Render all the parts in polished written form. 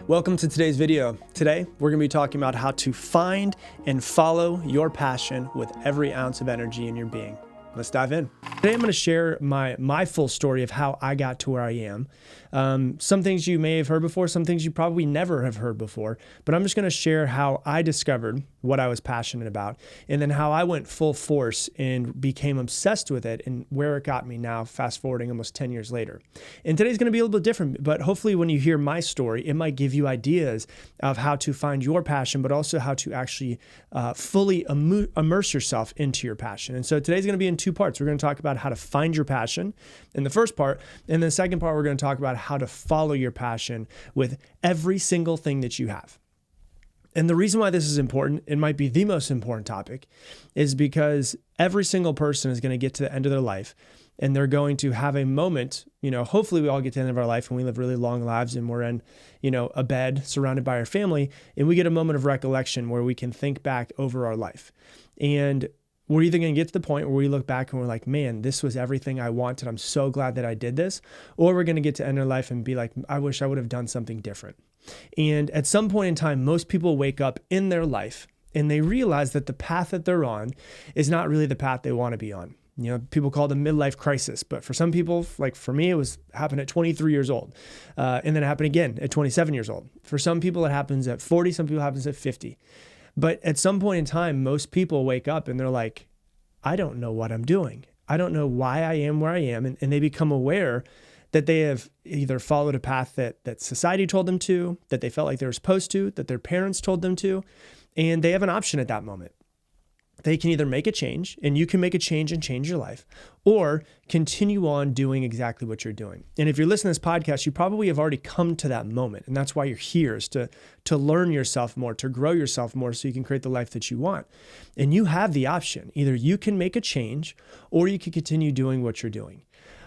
Welcome to today's video. Today, we're going to be talking about how to find and follow your passion with every ounce of energy in your being. Let's dive in. Today, I'm going to share my full story of how I got to where I am. Some things you may have heard before, some things you probably never have heard before, but I'm just going to share how I discovered what I was passionate about, and then how I went full force and became obsessed with it and where it got me now, fast forwarding almost 10 years later. And today's going to be a little bit different, but hopefully when you hear my story, it might give you ideas of how to find your passion, but also how to actually fully immerse yourself into your passion. And so today's going to be in two parts. We're going to talk about how to find your passion in the first part, and the second part, we're going to talk about how to follow your passion with every single thing that you have. And the reason why this is important, it might be the most important topic, is because every single person is going to get to the end of their life and they're going to have a moment, hopefully we all get to the end of our life and we live really long lives and we're in, a bed surrounded by our family, and we get a moment of recollection where we can think back over our life. And we're either going to get to the point where we look back and we're like, man, this was everything I wanted. I'm so glad that I did this. Or we're going to get to end our life and be like, I wish I would have done something different. And at some point in time, most people wake up in their life and they realize that the path that they're on is not really the path they want to be on. People call it a midlife crisis, but for some people, like for me, happened at 23 years old. And then it happened again at 27 years old. For some people, it happens at 40. Some people it happens at 50. But at some point in time, most people wake up and they're like, I don't know what I'm doing. I don't know why I am where I am. And they become aware that they have either followed a path that society told them to, that they felt like they were supposed to, that their parents told them to, and they have an option at that moment. They can either make a change, and you can make a change and change your life, or continue on doing exactly what you're doing. And if you're listening to this podcast, you probably have already come to that moment, and that's why you're here, is to learn yourself more, to grow yourself more so you can create the life that you want. And you have the option. Either you can make a change, or you can continue doing what you're doing.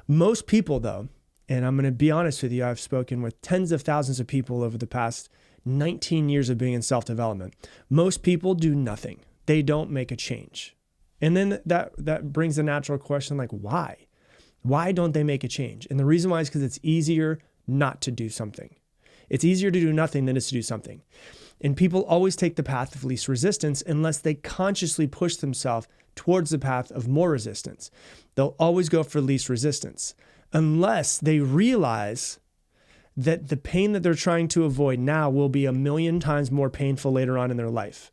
Most people, though, and I'm going to be honest with you, I've spoken with tens of thousands of people over the past 19 years of being in self-development. Most people do nothing. They don't make a change. And then that brings the natural question, like, why? Why don't they make a change? And the reason why is because it's easier not to do something. It's easier to do nothing than it is to do something. And people always take the path of least resistance unless they consciously push themselves towards the path of more resistance. They'll always go for least resistance unless they realize that the pain that they're trying to avoid now will be 1,000,000 times more painful later on in their life.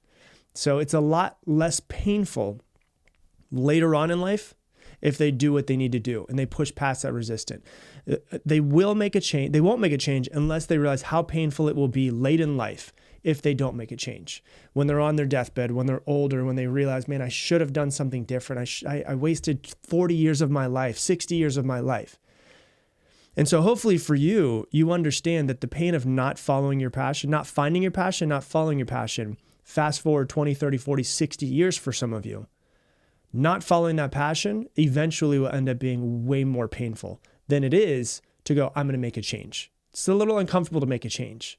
So it's a lot less painful later on in life if they do what they need to do and they push past that resistance. They will make a change. They won't make a change unless they realize how painful it will be late in life if they don't make a change. When they're on their deathbed, when they're older, when they realize, man, I should have done something different. I wasted 40 years of my life, 60 years of my life. And so hopefully for you, you understand that the pain of not following your passion, not finding your passion, not following your passion, fast forward 20, 30, 40, 60 years for some of you, not following that passion eventually will end up being way more painful than it is to go, I'm going to make a change. It's a little uncomfortable to make a change,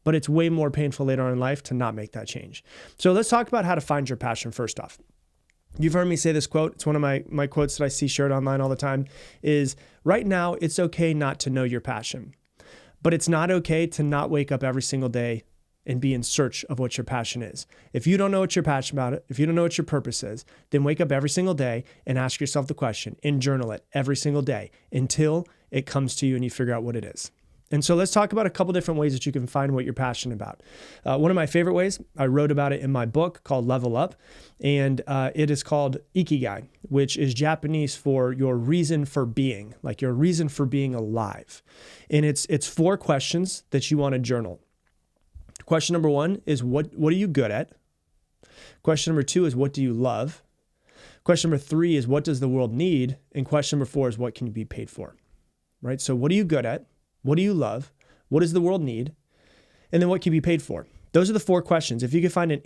but it's way more painful later on in life to not make that change. So let's talk about how to find your passion first off. You've heard me say this quote. It's one of my quotes that I see shared online all the time is, right now, it's okay not to know your passion, but it's not okay to not wake up every single day and be in search of what your passion is. If you don't know what you're passionate about, if you don't know what your purpose is, then wake up every single day and ask yourself the question and journal it every single day until it comes to you and you figure out what it is. And so let's talk about a couple different ways that you can find what you're passionate about. One of my favorite ways, I wrote about it in my book called Level Up, and it is called Ikigai, which is Japanese for your reason for being, like your reason for being alive. And it's 4 questions that you want to journal. Question number 1 is what are you good at? Question number 2 is what do you love? Question number 3 is what does the world need? And question number 4 is what can you be paid for? Right? So what are you good at? What do you love? What does the world need? And then what can you be paid for? Those are the 4 questions. If you can find an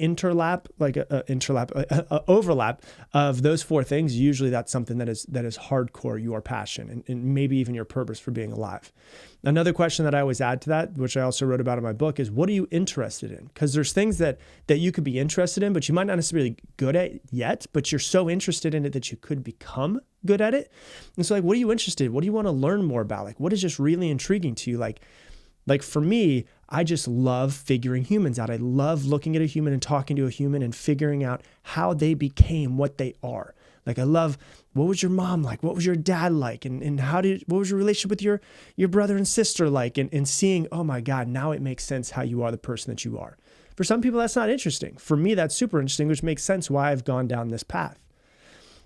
overlap of those 4 things, usually that's something that is hardcore your passion and maybe even your purpose for being alive. Another question that I always add to that, which I also wrote about in my book, is what are you interested in? Because there's things that you could be interested in, but you might not necessarily be good at yet, but you're so interested in it that you could become good at it. And so, like, what are you interested in? What do you want to learn more about? Like, what is just really intriguing to you? Like, Like for me, I just love figuring humans out. I love looking at a human and talking to a human and figuring out how they became what they are. Like I love, what was your mom like? What was your dad like? And what was your relationship with your brother and sister like? And seeing, oh my God, now it makes sense how you are the person that you are. For some people, that's not interesting. For me, that's super interesting, which makes sense why I've gone down this path.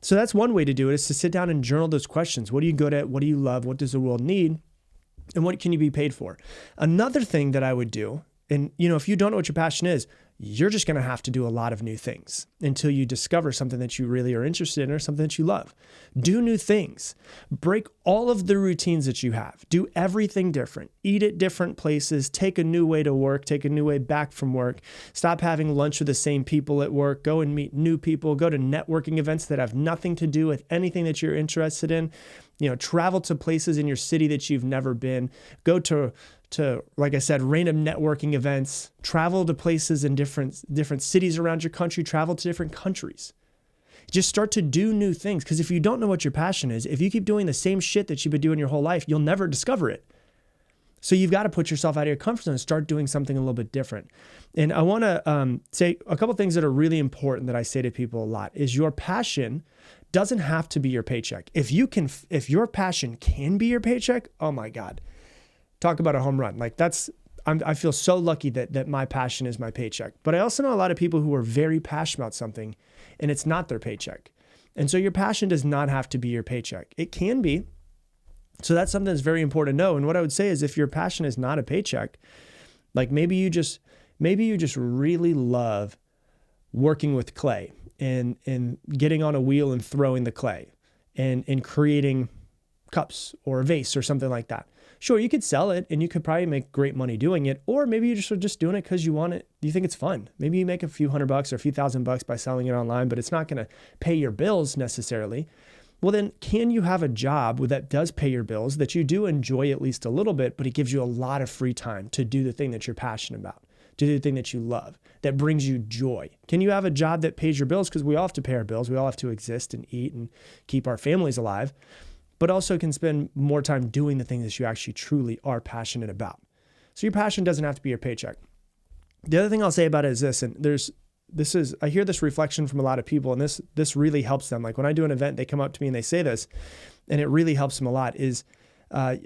So that's one way to do it, is to sit down and journal those questions. What are you good at? What do you love? What does the world need? And what can you be paid for? Another thing that I would do, and if you don't know what your passion is, you're just going to have to do a lot of new things until you discover something that you really are interested in or something that you love. Do new things. Break all of the routines that you have. Do everything different. Eat at different places. Take a new way to work. Take a new way back from work. Stop having lunch with the same people at work. Go and meet new people. Go to networking events that have nothing to do with anything that you're interested in. Travel to places in your city that you've never been. Go to like I said, random networking events. Travel to places in different cities around your country. Travel to different countries. Just start to do new things. Because if you don't know what your passion is, if you keep doing the same shit that you've been doing your whole life, you'll never discover it. So you've got to put yourself out of your comfort zone and start doing something a little bit different. And I want to say a couple things that are really important that I say to people a lot is your passion doesn't have to be your paycheck. If your passion can be your paycheck, oh my God, talk about a home run. Like I feel so lucky that my passion is my paycheck. But I also know a lot of people who are very passionate about something and it's not their paycheck. And so your passion does not have to be your paycheck. It can be. So that's something that's very important to know. And what I would say is if your passion is not a paycheck, like maybe you just really love working with clay and getting on a wheel and throwing the clay and creating cups or a vase or something like that. Sure, you could sell it and you could probably make great money doing it. Or maybe you just are just doing it because you want it. You think it's fun. Maybe you make a few $100 or a few $1,000 by selling it online, but it's not going to pay your bills necessarily. Well, then can you have a job that does pay your bills, that you do enjoy at least a little bit, but it gives you a lot of free time to do the thing that you're passionate about, to do the thing that you love, that brings you joy? Can you have a job that pays your bills? Because we all have to pay our bills. We all have to exist and eat and keep our families alive, but also can spend more time doing the things that you actually truly are passionate about. So your passion doesn't have to be your paycheck. The other thing I'll say about it is this, and I hear this reflection from a lot of people, and this really helps them. Like when I do an event, they come up to me and they say this, and it really helps them a lot, is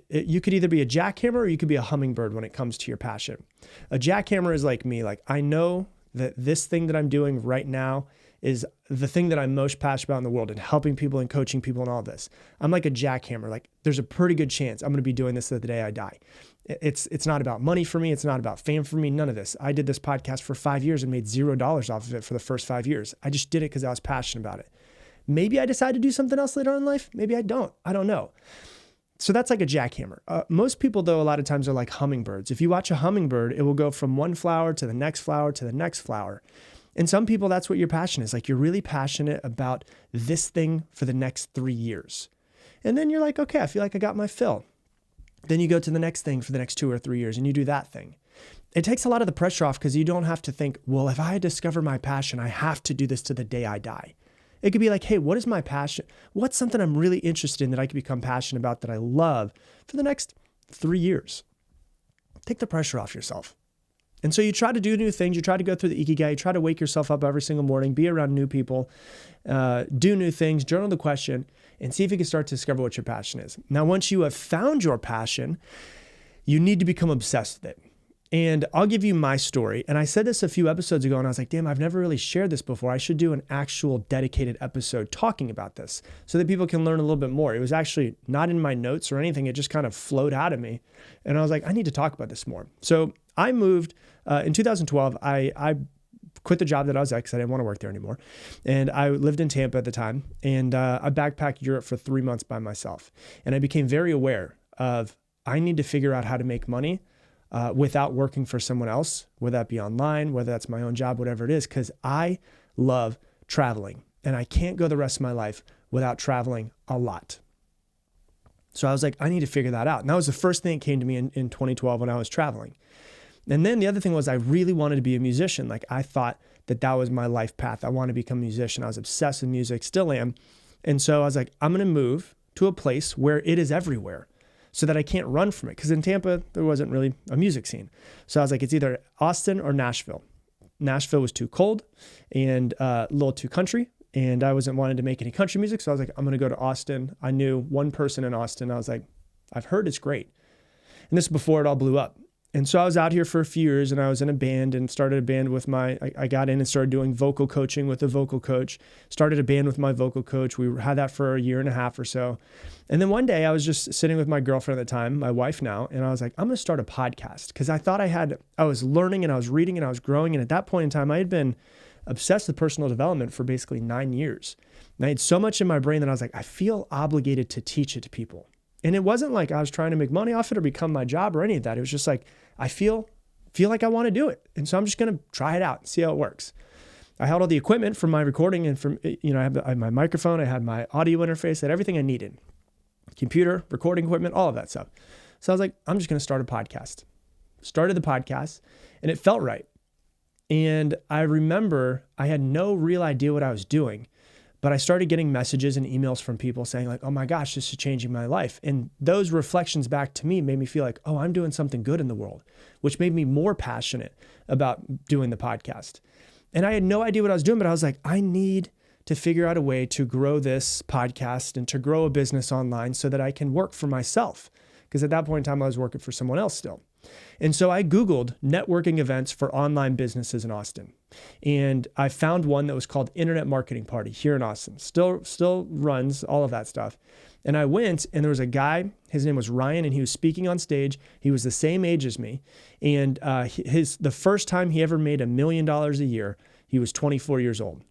you could either be a jackhammer or you could be a hummingbird when it comes to your passion. A jackhammer is like me. Like I know that this thing that I'm doing right now is the thing that I'm most passionate about in the world, and helping people and coaching people and all this. I'm like a jackhammer. Like there's a pretty good chance I'm going to be doing this the day I die. It's not about money for me. It's not about fame for me. None of this. I did this podcast for 5 years and made $0 off of it for the first 5 years. I just did it because I was passionate about it. Maybe I decide to do something else later on in life. Maybe I don't. I don't know. So that's like a jackhammer. Most people, though, a lot of times are like hummingbirds. If you watch a hummingbird, it will go from one flower to the next flower to the next flower. And some people, that's what your passion is. Like you're really passionate about this thing for the next 3 years. And then you're like, okay, I feel like I got my fill. Then you go to the next thing for the next 2 or 3 years and you do that thing. It takes a lot of the pressure off because you don't have to think, well, if I discover my passion, I have to do this to the day I die. It could be like, hey, what is my passion? What's something I'm really interested in that I can become passionate about that I love for the next 3 years? Take the pressure off yourself. And so you try to do new things. You try to go through the ikigai. You try to wake yourself up every single morning, be around new people, do new things, journal the question, and see if you can start to discover what your passion is. Now, once you have found your passion, you need to become obsessed with it. And I'll give you my story. And I said this a few episodes ago, and I was like, damn, I've never really shared this before. I should do an actual dedicated episode talking about this so that people can learn a little bit more. It was actually not in my notes or anything. It just kind of flowed out of me. And I was like, I need to talk about this more. So I moved in 2012. I quit the job that I was at because I didn't want to work there anymore. And I lived in Tampa at the time. And I backpacked Europe for 3 months by myself. And I became very aware of I need to figure out how to make money without working for someone else, whether that be online, whether that's my own job, whatever it is, because I love traveling and I can't go the rest of my life without traveling a lot. So I was like, I need to figure that out. And that was the first thing that came to me in 2012 when I was traveling. And then the other thing was I really wanted to be a musician. Like I thought that was my life path. I want to become a musician. I was obsessed with music, still am. And so I was like, I'm going to move to a place where it is everywhere. so that I can't run from it. Because in Tampa, there wasn't really a music scene. So I was like, it's either Austin or Nashville. Nashville was too cold and a little too country. And I wasn't wanting to make any country music. So I was like, I'm going to go to Austin. I knew one person in Austin. I was like, I've heard it's great. And this is before it all blew up. And so I was out here for a few years and I was in a band and started a band with I got in and started doing vocal coaching with a vocal coach, started a band with my vocal coach. We had that for a year and a half or so. And then one day I was just sitting with my girlfriend at the time, my wife now, and I was like, I'm going to start a podcast because I thought I was learning and I was reading and I was growing. And at that point in time, I had been obsessed with personal development for basically 9 years. And I had so much in my brain that I was like, I feel obligated to teach it to people. And it wasn't like I was trying to make money off it or become my job or any of that. It was just like, I feel like I want to do it. And so I'm just going to try it out and see how it works. I held all the equipment from my recording and from, I had my microphone, I had my audio interface, I had everything I needed. Computer, recording equipment, all of that stuff. So I was like, I'm just going to start a podcast. Started the podcast and it felt right. And I remember I had no real idea what I was doing, but I started getting messages and emails from people saying like, oh my gosh, this is changing my life. And those reflections back to me made me feel like, oh, I'm doing something good in the world, which made me more passionate about doing the podcast. And I had no idea what I was doing, but I was like, I need to figure out a way to grow this podcast and to grow a business online so that I can work for myself. Because at that point in time, I was working for someone else still. And so I Googled networking events for online businesses in Austin. And I found one that was called Internet Marketing Party here in Austin. Still runs all of that stuff. And I went and there was a guy, his name was Ryan, and he was speaking on stage. He was the same age as me. And the first time he ever made $1 million a year, he was 24 years old.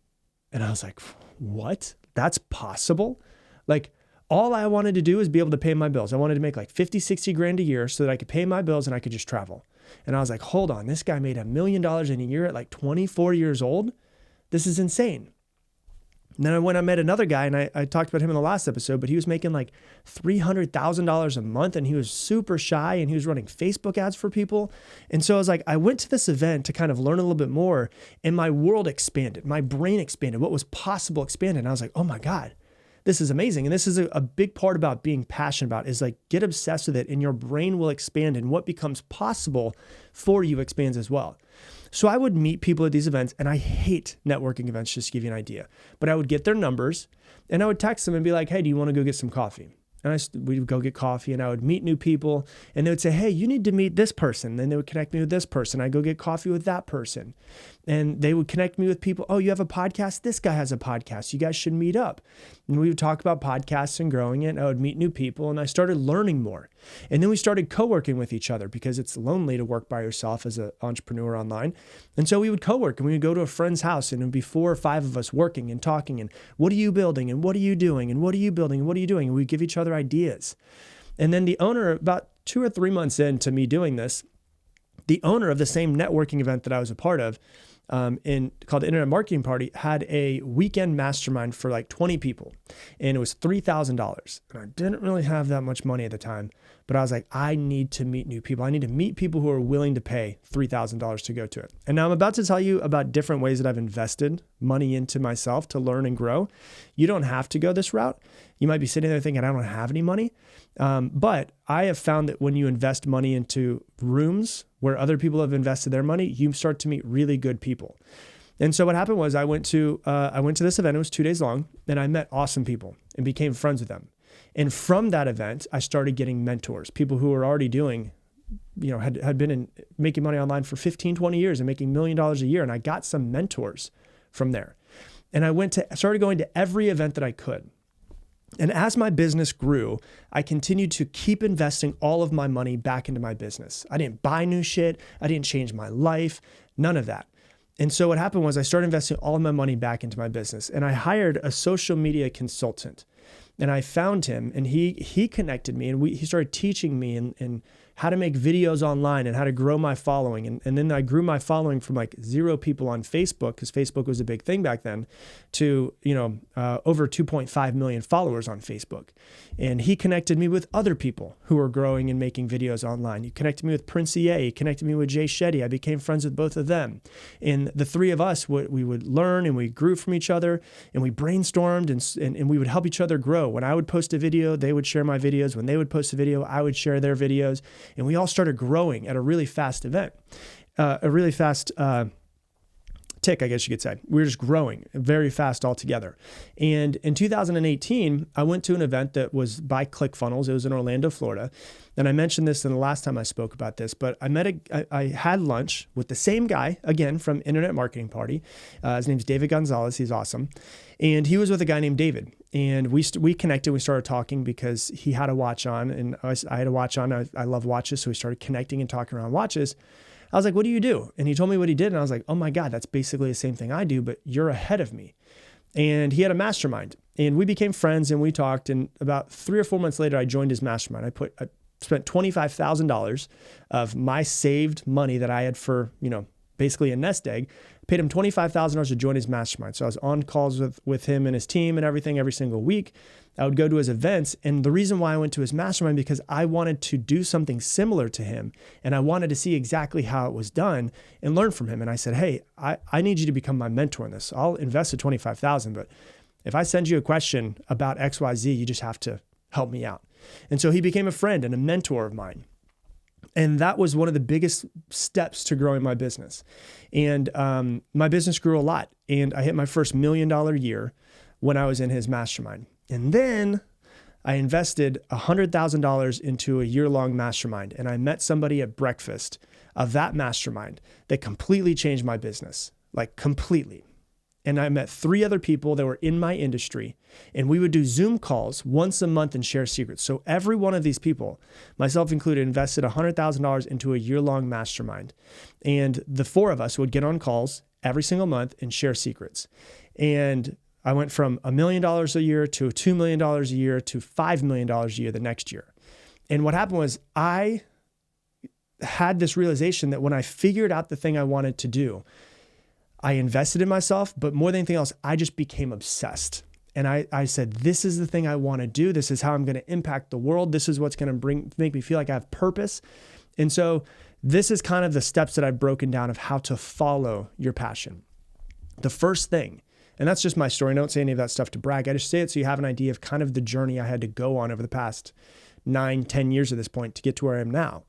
And I was like, what? That's possible? Like, all I wanted to do is be able to pay my bills. I wanted to make like 50, 60 grand a year so that I could pay my bills and I could just travel. And I was like, hold on, this guy made $1 million in a year at like 24 years old. This is insane. And then I met another guy and I talked about him in the last episode, but he was making like $300,000 a month and he was super shy and he was running Facebook ads for people. And so I was like, I went to this event to kind of learn a little bit more and my world expanded. My brain expanded. What was possible expanded. And I was like, oh my God, this is amazing. And this is a big part about being passionate about is like, get obsessed with it and your brain will expand and what becomes possible for you expands as well. So I would meet people at these events and I hate networking events, just to give you an idea, but I would get their numbers and I would text them and be like, hey, do you want to go get some coffee? And we would go get coffee and I would meet new people and they would say, hey, you need to meet this person. Then they would connect me with this person. I'd go get coffee with that person. And they would connect me with people. Oh, you have a podcast? This guy has a podcast. You guys should meet up. And we would talk about podcasts and growing it. And I would meet new people and I started learning more. And then we started co-working with each other because it's lonely to work by yourself as an entrepreneur online. And so we would co-work and we would go to a friend's house and it would be 4 or 5 of us working and talking and what are you building and what are you doing and what are you building and what are you doing? And we'd give each other ideas. And then the owner, about 2 or 3 months into me doing this, the owner of the same networking event that I was a part of, called the Internet Marketing Party, had a weekend mastermind for like 20 people. And it was $3,000. And I didn't really have that much money at the time, but I was like, I need to meet new people. I need to meet people who are willing to pay $3,000 to go to it. And now I'm about to tell you about different ways that I've invested money into myself to learn and grow. You don't have to go this route. You might be sitting there thinking, I don't have any money. But I have found that when you invest money into rooms where other people have invested their money, you start to meet really good people. And so what happened was I went to this event. It was 2 days long and I met awesome people and became friends with them. And from that event, I started getting mentors, people who were already doing, had been making money online for 15, 20 years and making $1 million a year. And I got some mentors from there. And I started going to every event that I could. And as my business grew, I continued to keep investing all of my money back into my business. I didn't buy new shit. I didn't change my life, none of that. And so what happened was I started investing all of my money back into my business and I hired a social media consultant and I found him and he connected me and he started teaching me and how to make videos online and how to grow my following. And then I grew my following from like 0 people on Facebook, because Facebook was a big thing back then, to, over 2.5 million followers on Facebook. And he connected me with other people who were growing and making videos online. He connected me with Prince EA, he connected me with Shetty. I became friends with both of them. And the three of us, we would learn and we grew from each other, and we brainstormed and we would help each other grow. When I would post a video, they would share my videos. When they would post a video, I would share their videos. And we all started growing at a really fast tick, I guess you could say. We were just growing very fast all together. And in 2018, I went to an event that was by ClickFunnels. It was in Orlando, Florida. And I mentioned this in the last time I spoke about this, but I had lunch with the same guy, again, from Internet Marketing Party. His name's David Gonzalez. He's awesome. And he was with a guy named David. And we connected. We started talking because he had a watch on and I had a watch on. I love watches. So we started connecting and talking around watches. I was like, what do you do? And he told me what he did. And I was like, oh my God, that's basically the same thing I do, but you're ahead of me. And he had a mastermind, and we became friends and we talked. And about 3 or 4 months later, I joined his mastermind. I spent $25,000 of my saved money that I had for, basically a nest egg, paid him $25,000 to join his mastermind. So I was on calls with him and his team and everything every single week. I would go to his events. And the reason why I went to his mastermind, because I wanted to do something similar to him. And I wanted to see exactly how it was done and learn from him. And I said, hey, I need you to become my mentor in this. I'll invest the $25,000, but if I send you a question about XYZ, you just have to help me out. And so he became a friend and a mentor of mine. And that was one of the biggest steps to growing my business. And my business grew a lot. And I hit my first $1 million year when I was in his mastermind. And then I invested $100,000 into a year-long mastermind. And I met somebody at breakfast of that mastermind that completely changed my business, like completely. And I met 3 other people that were in my industry, and we would do Zoom calls once a month and share secrets. So every one of these people, myself included, invested $100,000 into a year-long mastermind. And the 4 of us would get on calls every single month and share secrets. And I went from $1 million a year to $2 million a year to $5 million a year the next year. And what happened was I had this realization that when I figured out the thing I wanted to do, I invested in myself, but more than anything else, I just became obsessed. And I said, this is the thing I want to do. This is how I'm going to impact the world. This is what's going to make me feel like I have purpose. And so this is kind of the steps that I've broken down of how to follow your passion. The first thing, and that's just my story. I don't say any of that stuff to brag. I just say it so you have an idea of kind of the journey I had to go on over the past 9-10 years at this point to get to where I am now.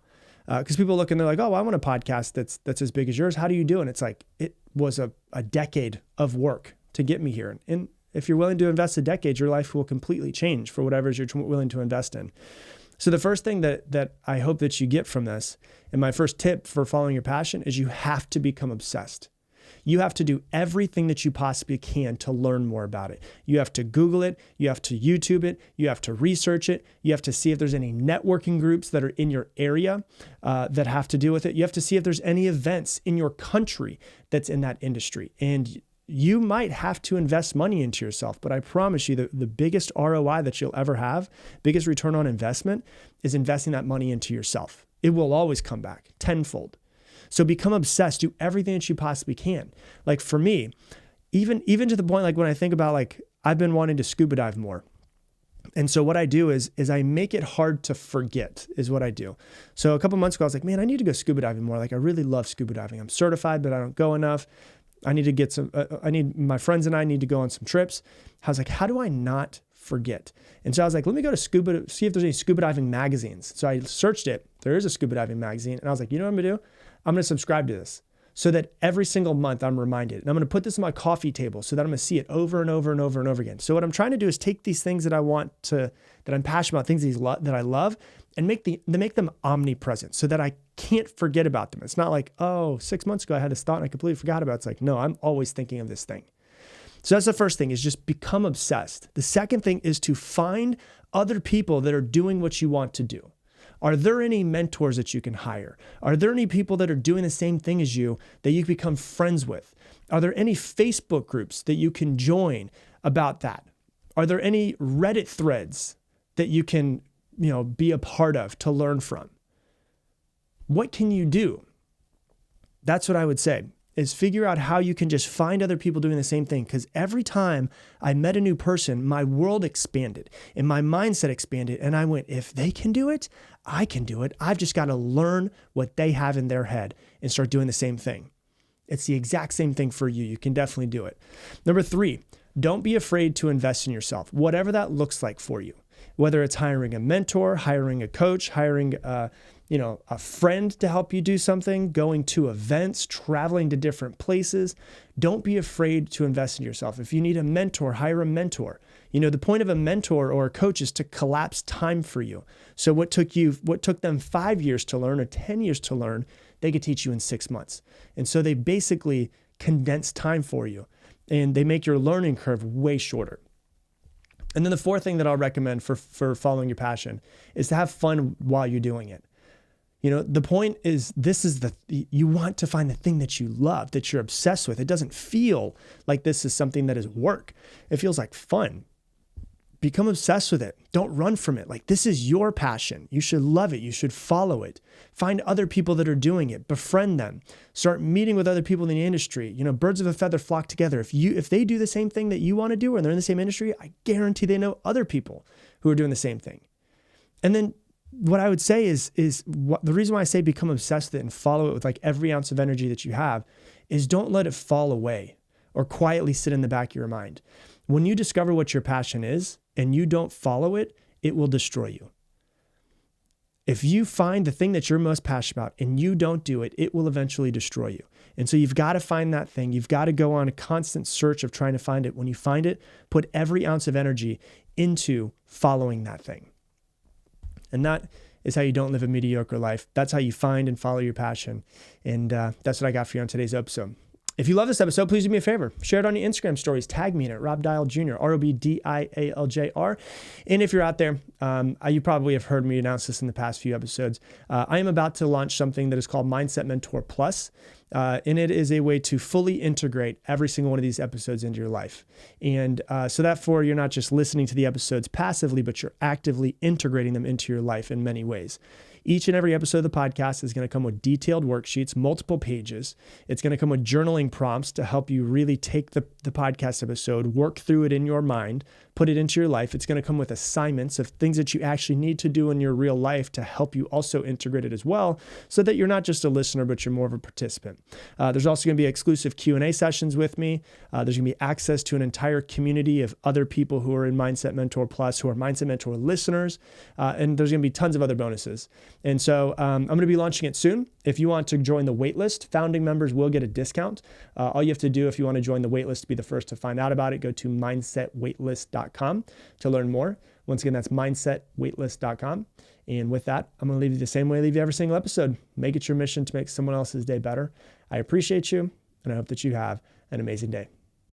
Because people look and they're like, oh, I want a podcast that's as big as yours. How do you do it? And it's like, it was a decade of work to get me here. And if you're willing to invest a decade, your life will completely change for whatever you're willing to invest in. So the first thing that I hope that you get from this, and my first tip for following your passion, is you have to become obsessed. You have to do everything that you possibly can to learn more about it. You have to Google it. You have to YouTube it. You have to research it. You have to see if there's any networking groups that are in your area that have to deal with it. You have to see if there's any events in your country that's in that industry. And you might have to invest money into yourself, but I promise you that the biggest ROI that you'll ever have, biggest return on investment, is investing that money into yourself. It will always come back tenfold. So become obsessed, do everything that you possibly can. Like for me, even to the point, like when I think about, like, I've been wanting to scuba dive more. And so what I do is I make it hard to forget is what I do. So a couple months ago, I was like, man, I need to go scuba diving more. Like I really love scuba diving. I'm certified, but I don't go enough. I need to get my friends and I need to go on some trips. I was like, how do I not forget? And so I was like, let me go to see if there's any scuba diving magazines. So I searched it. There is a scuba diving magazine. And I was like, you know what I'm gonna do? I'm gonna subscribe to this so that every single month I'm reminded. And I'm gonna put this on my coffee table so that I'm gonna see it over and over and over and over again. So what I'm trying to do is take these things that that I'm passionate about, things that I love, and make them omnipresent so that I can't forget about them. It's not like, oh, 6 months ago I had this thought and I completely forgot about it. It's like, no, I'm always thinking of this thing. So that's the first thing, is just become obsessed. The second thing is to find other people that are doing what you want to do. Are there any mentors that you can hire? Are there any people that are doing the same thing as you that you can become friends with? Are there any Facebook groups that you can join about that? Are there any Reddit threads that you can, be a part of to learn from? what can you do? That's what I would say, is figure out how you can just find other people doing the same thing. Because every time I met a new person, my world expanded and my mindset expanded. And I went, if they can do it, I can do it. I've just got to learn what they have in their head and start doing the same thing. It's the exact same thing for you. You can definitely do it. Number 3, don't be afraid to invest in yourself, whatever that looks like for you. Whether it's hiring a mentor, hiring a coach, hiring a friend to help you do something, going to events, traveling to different places. Don't be afraid to invest in yourself. If you need a mentor, hire a mentor. The point of a mentor or a coach is to collapse time for you. So what took them 5 years to learn or 10 years to learn, they could teach you in 6 months. And so they basically condense time for you and they make your learning curve way shorter. And then the 4th thing that I'll recommend for following your passion is to have fun while you're doing it. The point is, you want to find the thing that you love, that you're obsessed with. It doesn't feel like this is something that is work. It feels like fun. Become obsessed with it. Don't run from it. Like, this is your passion. You should love it. You should follow it. Find other people that are doing it. Befriend them. Start meeting with other people in the industry. Birds of a feather flock together. If they do the same thing that you want to do and they're in the same industry, I guarantee they know other people who are doing the same thing. And then what I would say is the reason why I say become obsessed with it and follow it with like every ounce of energy that you have is don't let it fall away or quietly sit in the back of your mind. When you discover what your passion is and you don't follow it, it will destroy you. If you find the thing that you're most passionate about and you don't do it, it will eventually destroy you. And so you've got to find that thing. You've got to go on a constant search of trying to find it. When you find it, put every ounce of energy into following that thing. And that is how you don't live a mediocre life. That's how you find and follow your passion. And that's what I got for you on today's episode. If you love this episode, please do me a favor. Share it on your Instagram stories. Tag me in it, Rob Dial Jr., ROBDIALJR. And if you're out there, you probably have heard me announce this in the past few episodes. I am about to launch something that is called Mindset Mentor Plus. And it is a way to fully integrate every single one of these episodes into your life. And so therefore, you're not just listening to the episodes passively, but you're actively integrating them into your life in many ways. Each and every episode of the podcast is going to come with detailed worksheets, multiple pages. It's going to come with journaling prompts to help you really take the podcast episode, work through it in your mind, put it into your life. It's going to come with assignments of things that you actually need to do in your real life to help you also integrate it as well, so that you're not just a listener, but you're more of a participant. There's also going to be exclusive Q&A sessions with me. There's going to be access to an entire community of other people who are in Mindset Mentor Plus, who are Mindset Mentor listeners. And there's going to be tons of other bonuses. And so I'm going to be launching it soon. If you want to join the waitlist, founding members will get a discount. All you have to do if you want to join the waitlist to be the first to find out about it, go to mindsetwaitlist.com to learn more. Once again, that's mindsetwaitlist.com. And with that, I'm going to leave you the same way I leave you every single episode. Make it your mission to make someone else's day better. I appreciate you, and I hope that you have an amazing day.